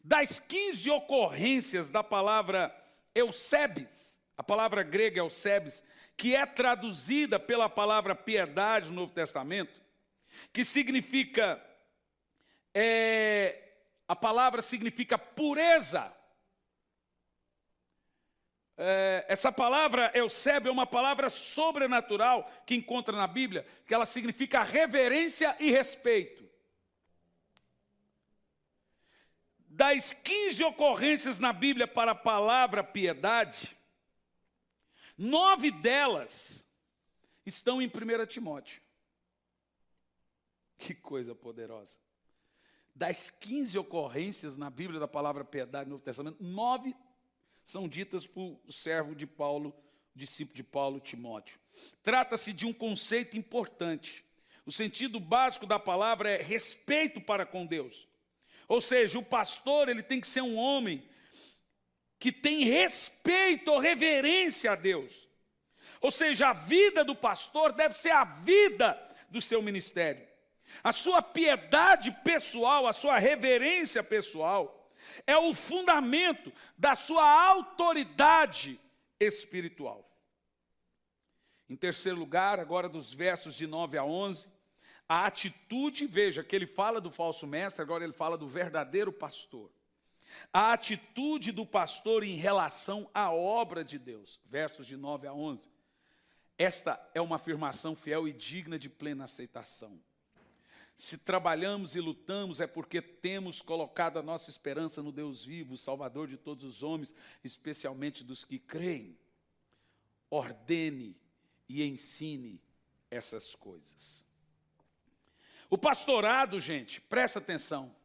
das 15 ocorrências da palavra eusebes, a palavra grega eusebes, que é traduzida pela palavra piedade no Novo Testamento, que significa, a palavra significa pureza. Essa palavra eusébio é uma palavra sobrenatural que encontra na Bíblia, que ela significa reverência e respeito. Das 15 ocorrências na Bíblia para a palavra piedade, 9 delas estão em 1 Timóteo. Que coisa poderosa. Das 15 ocorrências na Bíblia da palavra piedade no Novo Testamento, 9 são ditas por servo de Paulo, discípulo de Paulo, Timóteo. Trata-se de um conceito importante. O sentido básico da palavra é respeito para com Deus. Ou seja, o pastor ele tem que ser um homem que tem respeito ou reverência a Deus. Ou seja, a vida do pastor deve ser a vida do seu ministério. A sua piedade pessoal, a sua reverência pessoal, é o fundamento da sua autoridade espiritual. Em terceiro lugar, agora dos versos de 9 a 11, a atitude, veja que ele fala do falso mestre, agora ele fala do verdadeiro pastor. A atitude do pastor em relação à obra de Deus, versos de 9 a 11. Esta é uma afirmação fiel e digna de plena aceitação. Se trabalhamos e lutamos é porque temos colocado a nossa esperança no Deus vivo, o Salvador de todos os homens, especialmente dos que creem. Ordene e ensine essas coisas. O pastorado, gente, presta atenção,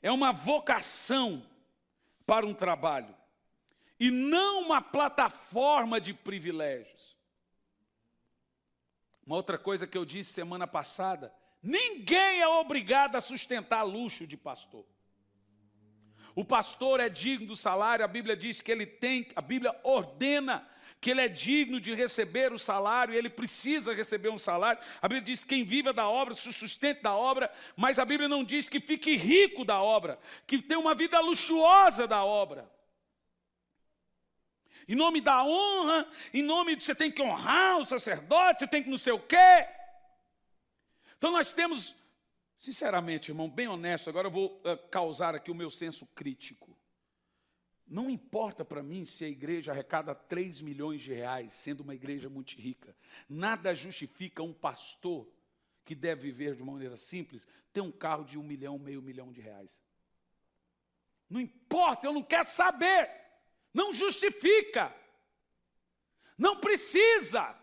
é uma vocação para um trabalho e não uma plataforma de privilégios. Uma outra coisa que eu disse semana passada, ninguém é obrigado a sustentar luxo de pastor. O pastor é digno do salário, a Bíblia diz que ele tem, a Bíblia ordena que ele é digno de receber o salário, ele precisa receber um salário. A Bíblia diz que quem viva da obra, se sustente da obra, mas a Bíblia não diz que fique rico da obra, que tenha uma vida luxuosa da obra. Em nome da honra, em nome de você tem que honrar o sacerdote, você tem que não sei o quê. Então nós temos, sinceramente, irmão, bem honesto, agora eu vou causar aqui o meu senso crítico. Não importa para mim se a igreja arrecada 3 milhões de reais, sendo uma igreja muito rica. Nada justifica um pastor que deve viver de uma maneira simples, ter um carro de 1 milhão, meio milhão de reais. Não importa, eu não quero saber. Não justifica. Não precisa.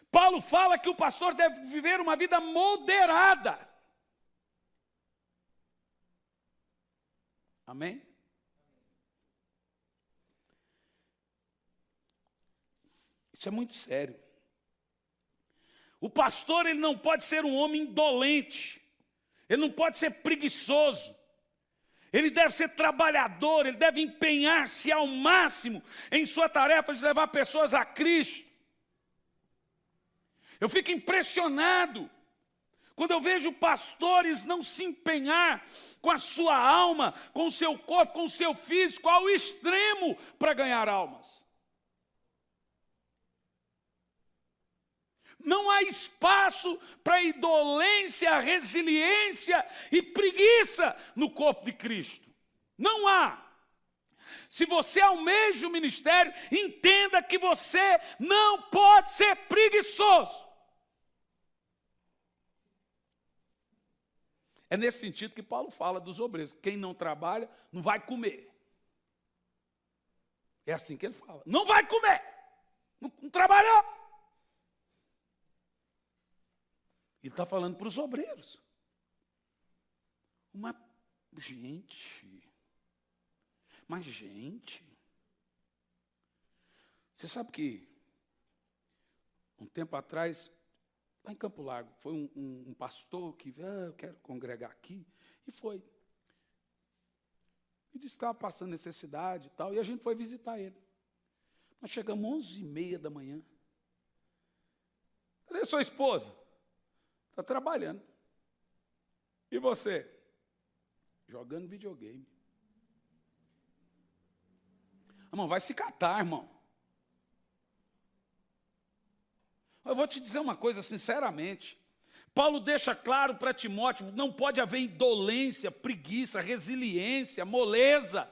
Paulo fala que o pastor deve viver uma vida moderada. Amém? Isso é muito sério. O pastor ele não pode ser um homem indolente. Ele não pode ser preguiçoso. Ele deve ser trabalhador, ele deve empenhar-se ao máximo em sua tarefa de levar pessoas a Cristo. Eu fico impressionado quando eu vejo pastores não se empenhar com a sua alma, com o seu corpo, com o seu físico, ao extremo para ganhar almas. Não há espaço para indolência, resiliência e preguiça no corpo de Cristo. Não há. Se você almeja o ministério, entenda que você não pode ser preguiçoso. É nesse sentido que Paulo fala dos obreiros. Quem não trabalha, não vai comer. É assim que ele fala. Não vai comer. Não trabalhou. Ele está falando para os obreiros. Mas, gente, você sabe que um tempo atrás, lá em Campo Largo, foi um pastor que, eu quero congregar aqui, e foi. Ele disse que estava passando necessidade e tal, e a gente foi visitar ele. Nós chegamos 11h30 da manhã. Cadê sua esposa? Está trabalhando. E você? Jogando videogame. Irmão, vai se catar, irmão. Eu vou te dizer uma coisa sinceramente. Paulo deixa claro para Timóteo, não pode haver indolência, preguiça, resiliência, moleza.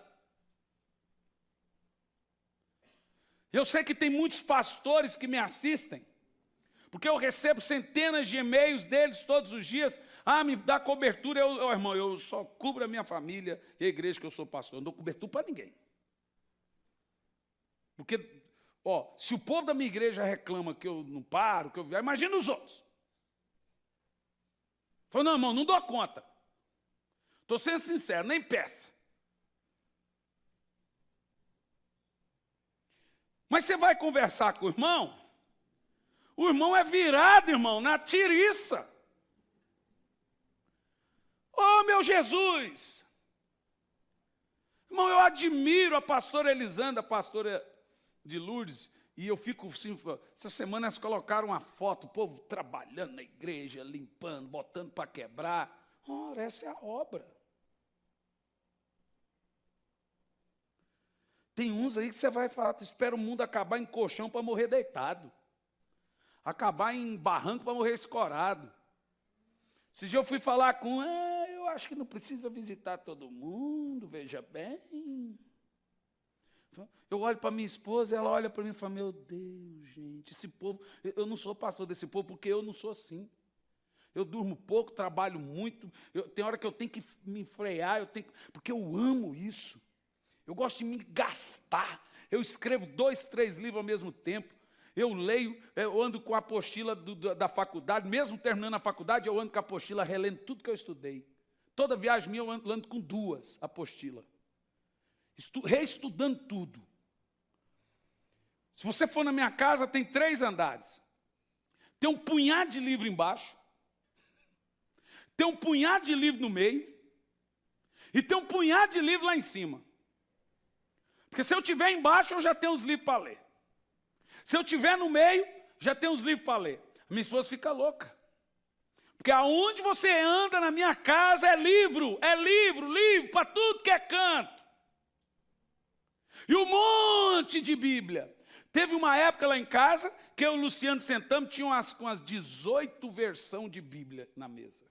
Eu sei que tem muitos pastores que me assistem, porque eu recebo centenas de e-mails deles todos os dias. Me dá cobertura. Irmão, eu só cubro a minha família e a igreja que eu sou pastor. Eu não dou cobertura para ninguém. Porque, se o povo da minha igreja reclama que eu não paro, que eu viajo, imagina os outros. Falei, não, irmão, não dou conta. Estou sendo sincero, nem peça. Mas você vai conversar com o irmão é virado, irmão, na tiriça. Meu Jesus! Irmão, eu admiro a pastora Elisandra, a pastora de Lourdes, e eu fico assim, essa semana elas colocaram uma foto, o povo trabalhando na igreja, limpando, botando para quebrar. Ora, essa é a obra. Tem uns aí que você vai falar, espera o mundo acabar em colchão para morrer deitado. Acabar em barranco para morrer escorado. Esse dia eu fui falar com, eu acho que não precisa visitar todo mundo, veja bem. Eu olho para minha esposa, ela olha para mim e fala, meu Deus, gente, esse povo, eu não sou pastor desse povo porque eu não sou assim. Eu durmo pouco, trabalho muito, tem hora que eu tenho que me frear, porque eu amo isso. Eu gosto de me gastar. Eu escrevo 2, 3 livros ao mesmo tempo. Eu leio, eu ando com a apostila da faculdade, mesmo terminando a faculdade, eu ando com a apostila relendo tudo que eu estudei. Toda viagem minha eu ando com 2 apostilas. Reestudando tudo. Se você for na minha casa, tem 3 andares. Tem um punhado de livro embaixo. Tem um punhado de livro no meio. E tem um punhado de livro lá em cima. Porque se eu estiver embaixo, eu já tenho os livros para ler. Se eu estiver no meio, já tenho os livros para ler. A minha esposa fica louca. Porque aonde você anda na minha casa é livro, para tudo que é canto. E um monte de Bíblia. Teve uma época lá em casa que eu e o Luciano sentamos, tinha umas 18 versões de Bíblia na mesa.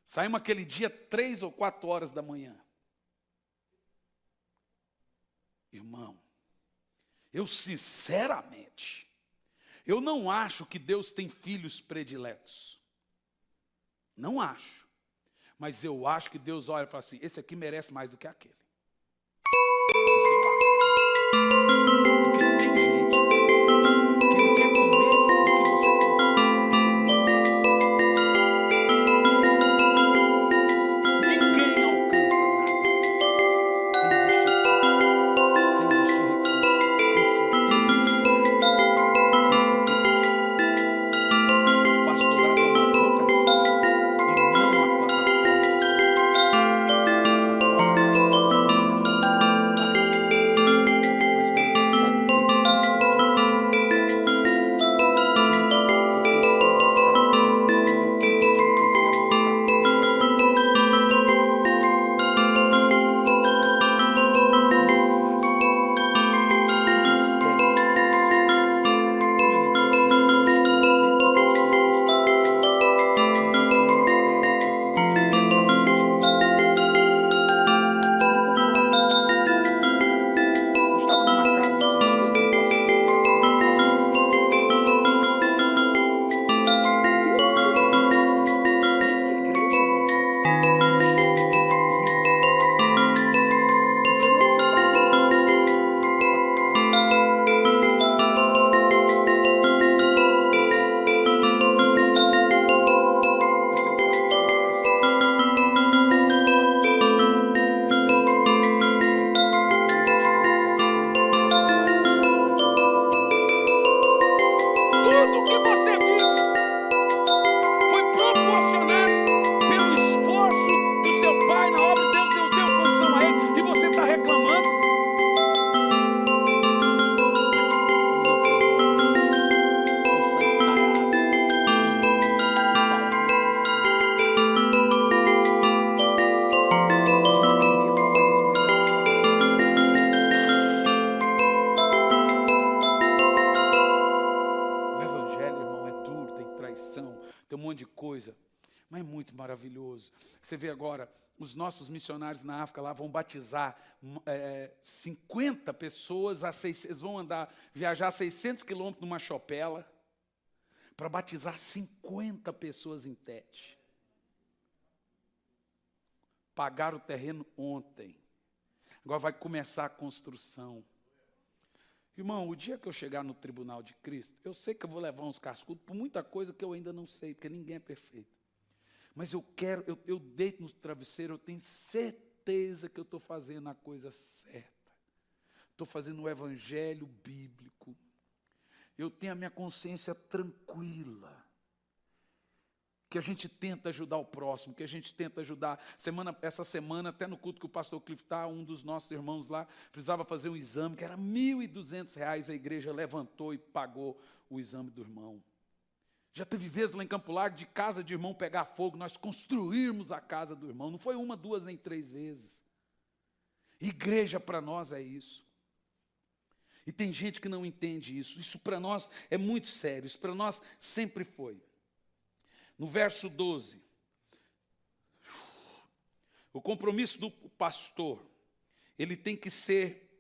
Saímos aquele dia 3 ou 4 horas da manhã. Irmão, eu sinceramente, eu não acho que Deus tem filhos prediletos. Não acho. Mas eu acho que Deus olha e fala assim, esse aqui merece mais do que aquele. Isso eu acho. Porque tem gente que não quer comer do que você pode. Ninguém alcança nada sem investir recursos, sem se debruçar, sem se debruçar. O pastorado é uma vocação e não uma plataforma de política. Agora, mas Mas é muito maravilhoso. Você vê agora, os nossos missionários na África lá vão batizar 50 pessoas, eles vão viajar 600 quilômetros numa chopela, para batizar 50 pessoas em Tete. Pagaram o terreno ontem. Agora vai começar a construção. Irmão, o dia que eu chegar no tribunal de Cristo, eu sei que eu vou levar uns cascudos por muita coisa que eu ainda não sei, porque ninguém é perfeito. Mas eu deito no travesseiro, eu tenho certeza que eu estou fazendo a coisa certa. Estou fazendo o evangelho bíblico. Eu tenho a minha consciência tranquila. Que a gente tenta ajudar o próximo, que a gente tenta ajudar. Essa semana, até no culto que o pastor Cliff está, um dos nossos irmãos lá, precisava fazer um exame, que era R$ 1.200, a igreja levantou e pagou o exame do irmão. Já teve vezes lá em Campo Largo, de casa de irmão pegar fogo, nós construirmos a casa do irmão. Não foi 1, 2, nem 3 vezes. Igreja para nós é isso. E tem gente que não entende isso. Isso para nós é muito sério, isso para nós sempre foi. No verso 12, o compromisso do pastor, ele tem que ser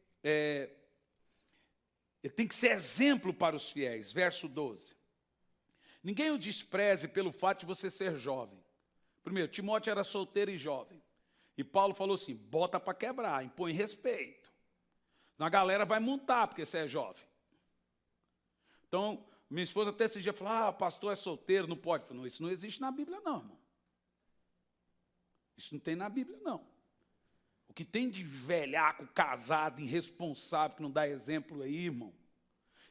exemplo para os fiéis. Verso 12. Ninguém o despreze pelo fato de você ser jovem. Primeiro, Timóteo era solteiro e jovem. E Paulo falou assim, bota para quebrar, impõe respeito. A galera vai montar porque você é jovem. Então, minha esposa até esse dia falou, pastor é solteiro, não pode. Eu falei, não, isso não existe na Bíblia não, irmão. Isso não tem na Bíblia não. O que tem de velhaco, casado, irresponsável, que não dá exemplo aí, irmão.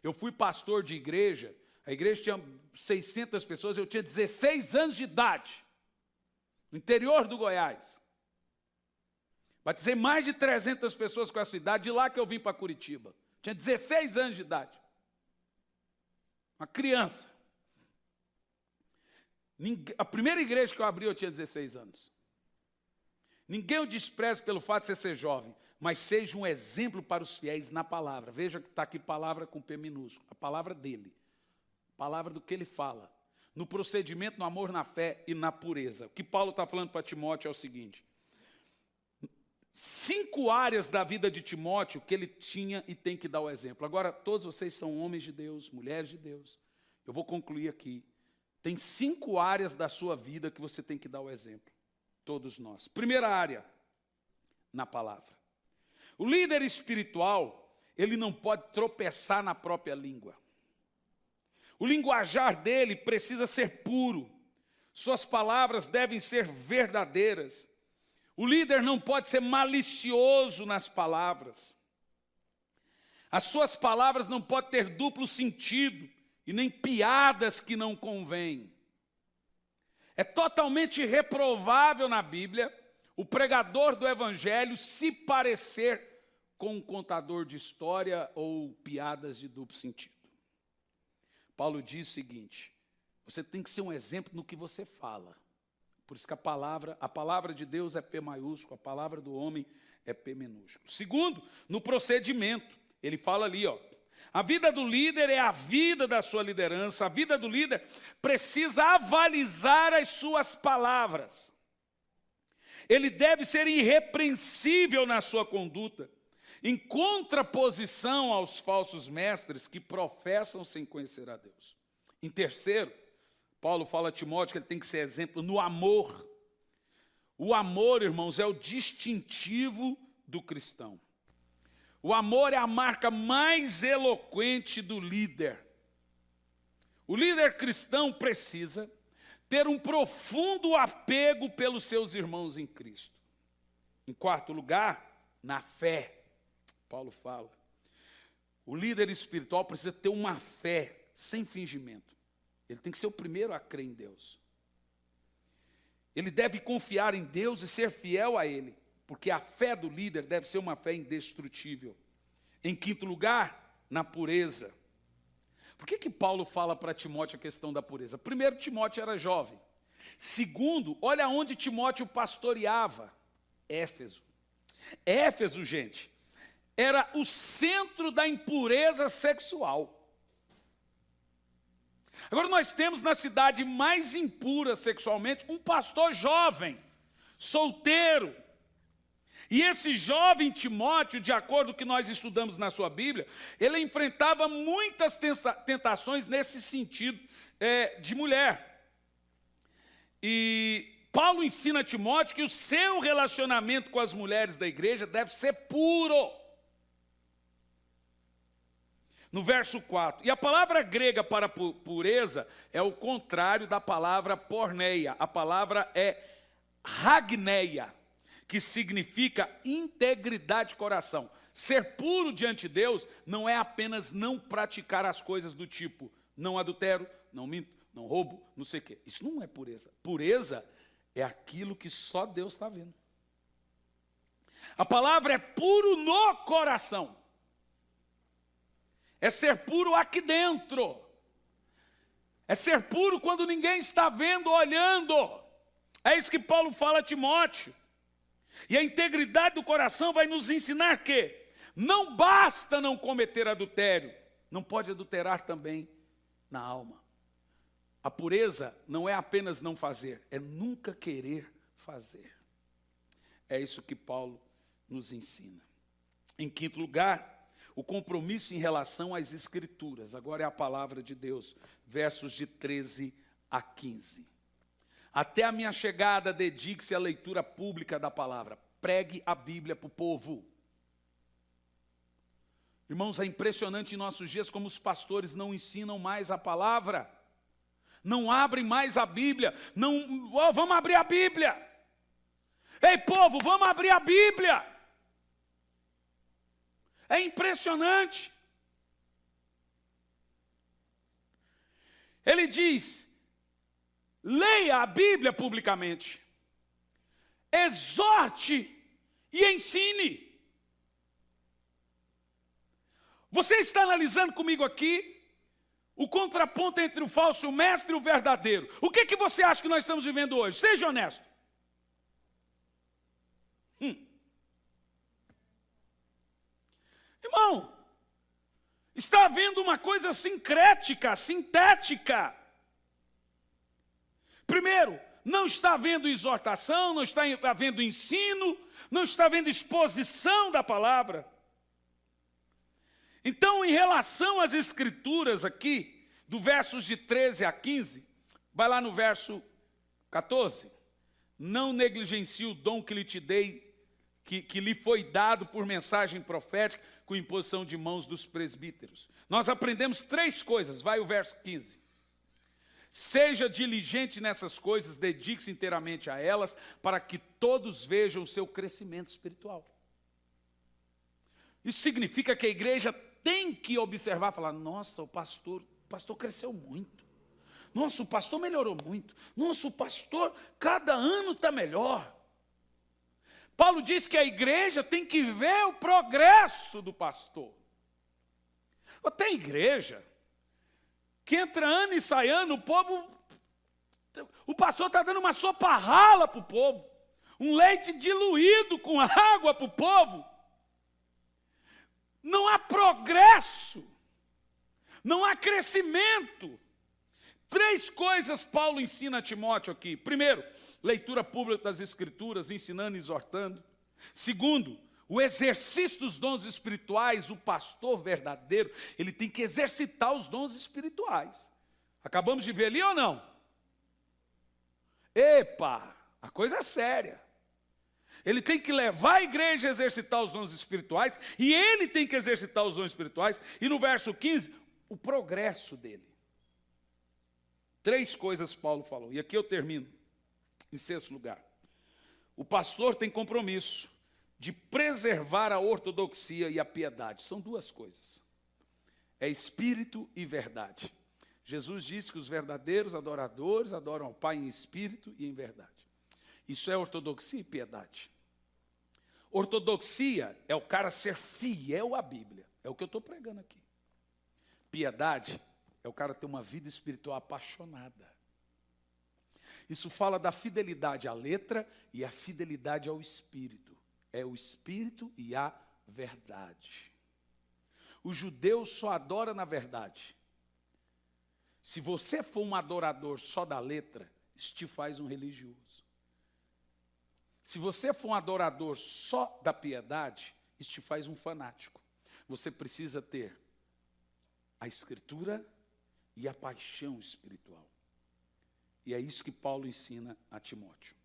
Eu fui pastor de igreja, a igreja tinha 600 pessoas, eu tinha 16 anos de idade, no interior do Goiás. Batizei mais de 300 pessoas com essa idade, de lá que eu vim para Curitiba. Tinha 16 anos de idade. Uma criança. A primeira igreja que eu abri, eu tinha 16 anos. Ninguém o despreze pelo fato de você ser jovem, mas seja um exemplo para os fiéis na palavra. Veja que está aqui palavra com P minúsculo, a palavra dele, a palavra do que ele fala, no procedimento, no amor, na fé e na pureza. O que Paulo está falando para Timóteo é o seguinte, 5 áreas da vida de Timóteo que ele tinha e tem que dar o exemplo. Agora, todos vocês são homens de Deus, mulheres de Deus. Eu vou concluir aqui. Tem 5 áreas da sua vida que você tem que dar o exemplo. Todos nós. Primeira área, na palavra. O líder espiritual, ele não pode tropeçar na própria língua. O linguajar dele precisa ser puro. Suas palavras devem ser verdadeiras. O líder não pode ser malicioso nas palavras. As suas palavras não podem ter duplo sentido e nem piadas que não convêm. É totalmente reprovável na Bíblia o pregador do evangelho se parecer com um contador de história ou piadas de duplo sentido. Paulo diz o seguinte, você tem que ser um exemplo no que você fala. Por isso que a palavra de Deus é P maiúsculo, a palavra do homem é P minúsculo. Segundo, no procedimento, ele fala ali, a vida do líder é a vida da sua liderança, a vida do líder precisa avalizar as suas palavras. Ele deve ser irrepreensível na sua conduta, em contraposição aos falsos mestres que professam sem conhecer a Deus. Em terceiro, Paulo fala a Timóteo que ele tem que ser exemplo no amor. O amor, irmãos, é o distintivo do cristão. O amor é a marca mais eloquente do líder. O líder cristão precisa ter um profundo apego pelos seus irmãos em Cristo. Em quarto lugar, na fé. Paulo fala. O líder espiritual precisa ter uma fé sem fingimento. Ele tem que ser o primeiro a crer em Deus. Ele deve confiar em Deus e ser fiel a Ele, porque a fé do líder deve ser uma fé indestrutível. Em quinto lugar, na pureza. Por que Paulo fala para Timóteo a questão da pureza? Primeiro, Timóteo era jovem. Segundo, olha onde Timóteo pastoreava. Éfeso. Éfeso, gente, era o centro da impureza sexual. Agora nós temos na cidade mais impura sexualmente um pastor jovem, solteiro. E esse jovem Timóteo, de acordo com o que nós estudamos na sua Bíblia, ele enfrentava muitas tentações nesse sentido de mulher. E Paulo ensina a Timóteo que o seu relacionamento com as mulheres da igreja deve ser puro. No verso 4. E a palavra grega para pureza é o contrário da palavra porneia. A palavra é ragneia, que significa integridade de coração. Ser puro diante de Deus não é apenas não praticar as coisas do tipo não adultero, não minto, não roubo, não sei o quê. Isso não é pureza. Pureza é aquilo que só Deus está vendo. A palavra é puro no coração. É ser puro aqui dentro. É ser puro quando ninguém está vendo, olhando. É isso que Paulo fala a Timóteo. E a integridade do coração vai nos ensinar que não basta não cometer adultério, não pode adulterar também na alma. A pureza não é apenas não fazer, é nunca querer fazer. É isso que Paulo nos ensina. Em quinto lugar, o compromisso em relação às Escrituras. Agora é a palavra de Deus, versos de 13 a 15. Até a minha chegada, dedique-se à leitura pública da palavra. Pregue a Bíblia para o povo. Irmãos, é impressionante em nossos dias como os pastores não ensinam mais a palavra. Não abrem mais a Bíblia. Não, vamos abrir a Bíblia. Ei, povo, vamos abrir a Bíblia. É impressionante. Ele diz: leia a Bíblia publicamente, exorte e ensine. Você está analisando comigo aqui o contraponto entre o falso mestre e o verdadeiro. O que você acha que nós estamos vivendo hoje? Seja honesto. Irmão, está havendo uma coisa sincrética, sintética. Primeiro, não está havendo exortação, não está havendo ensino, não está havendo exposição da palavra. Então, em relação às Escrituras aqui, do versos de 13 a 15, vai lá no verso 14. Não negligencie o dom que lhe te dei, que lhe foi dado por mensagem profética, com imposição de mãos dos presbíteros. Nós aprendemos 3 coisas, vai o verso 15. Seja diligente nessas coisas, dedique-se inteiramente a elas, para que todos vejam o seu crescimento espiritual. Isso significa que a igreja tem que observar, falar: nossa, o pastor cresceu muito. Nossa, o pastor melhorou muito. Nossa, o pastor cada ano está melhor. Paulo diz que a igreja tem que ver o progresso do pastor. Tem igreja que entra ano e sai ano, o pastor está dando uma sopa rala para o povo, um leite diluído com água para o povo. Não há progresso, não há crescimento. 3 coisas Paulo ensina a Timóteo aqui. Primeiro, leitura pública das Escrituras, ensinando e exortando. Segundo, o exercício dos dons espirituais. O pastor verdadeiro, ele tem que exercitar os dons espirituais. Acabamos de ver ali ou não? Epa, a coisa é séria. Ele tem que levar a igreja a exercitar os dons espirituais, e ele tem que exercitar os dons espirituais. E no verso 15, o progresso dele. 3 coisas Paulo falou, e aqui eu termino, em 6º lugar. O pastor tem compromisso de preservar a ortodoxia e a piedade. São 2 coisas. É espírito e verdade. Jesus disse que os verdadeiros adoradores adoram ao Pai em espírito e em verdade. Isso é ortodoxia e piedade. Ortodoxia é o cara ser fiel à Bíblia. É o que eu estou pregando aqui. Piedade é o cara ter uma vida espiritual apaixonada. Isso fala da fidelidade à letra e a fidelidade ao Espírito. É o Espírito e a verdade. O judeu só adora na verdade. Se você for um adorador só da letra, isso te faz um religioso. Se você for um adorador só da piedade, isso te faz um fanático. Você precisa ter a Escritura e a paixão espiritual. E é isso que Paulo ensina a Timóteo.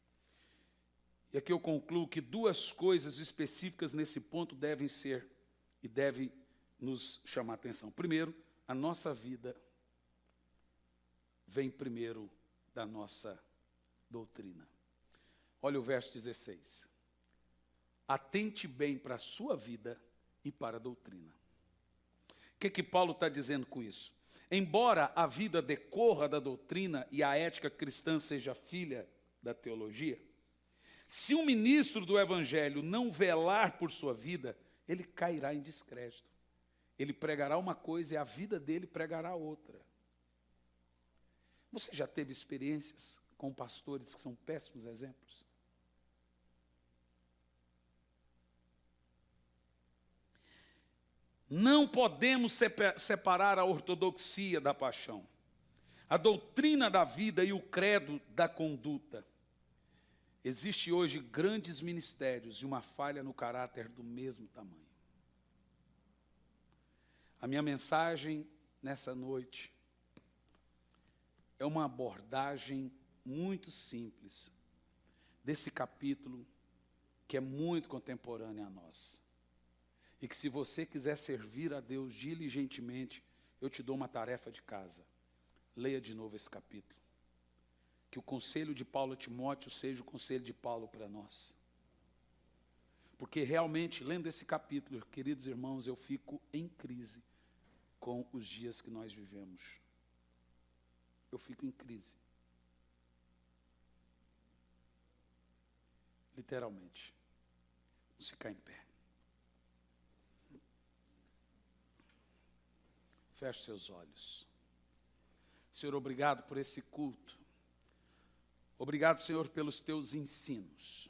E aqui eu concluo que duas coisas específicas nesse ponto devem nos chamar a atenção. Primeiro, a nossa vida vem primeiro da nossa doutrina. Olha o verso 16. Atente bem para a sua vida e para a doutrina. O que Paulo está dizendo com isso? Embora a vida decorra da doutrina e a ética cristã seja filha da teologia, se um ministro do evangelho não velar por sua vida, ele cairá em descrédito. Ele pregará uma coisa e a vida dele pregará outra. Você já teve experiências com pastores que são péssimos exemplos? Não podemos separar a ortodoxia da paixão, a doutrina da vida e o credo da conduta. Existe hoje grandes ministérios e uma falha no caráter do mesmo tamanho. A minha mensagem nessa noite é uma abordagem muito simples desse capítulo que é muito contemporâneo a nós. E que se você quiser servir a Deus diligentemente, eu te dou uma tarefa de casa. Leia de novo esse capítulo. Que o conselho de Paulo a Timóteo seja o conselho de Paulo para nós. Porque realmente, lendo esse capítulo, queridos irmãos, eu fico em crise com os dias que nós vivemos. Eu fico em crise. Literalmente. Vamos ficar em pé. Feche seus olhos. Senhor, obrigado por esse culto. Obrigado, Senhor, pelos teus ensinos.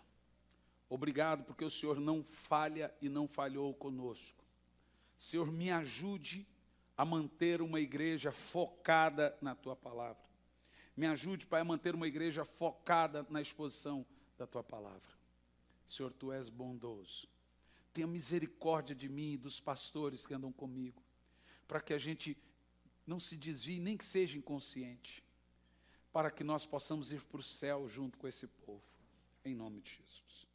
Obrigado porque o Senhor não falha e não falhou conosco. Senhor, me ajude a manter uma igreja focada na tua palavra. Me ajude, Pai, a manter uma igreja focada na exposição da tua palavra. Senhor, tu és bondoso. Tenha misericórdia de mim e dos pastores que andam comigo, para que a gente não se desvie, nem que seja inconsciente, para que nós possamos ir para o céu junto com esse povo, em nome de Jesus.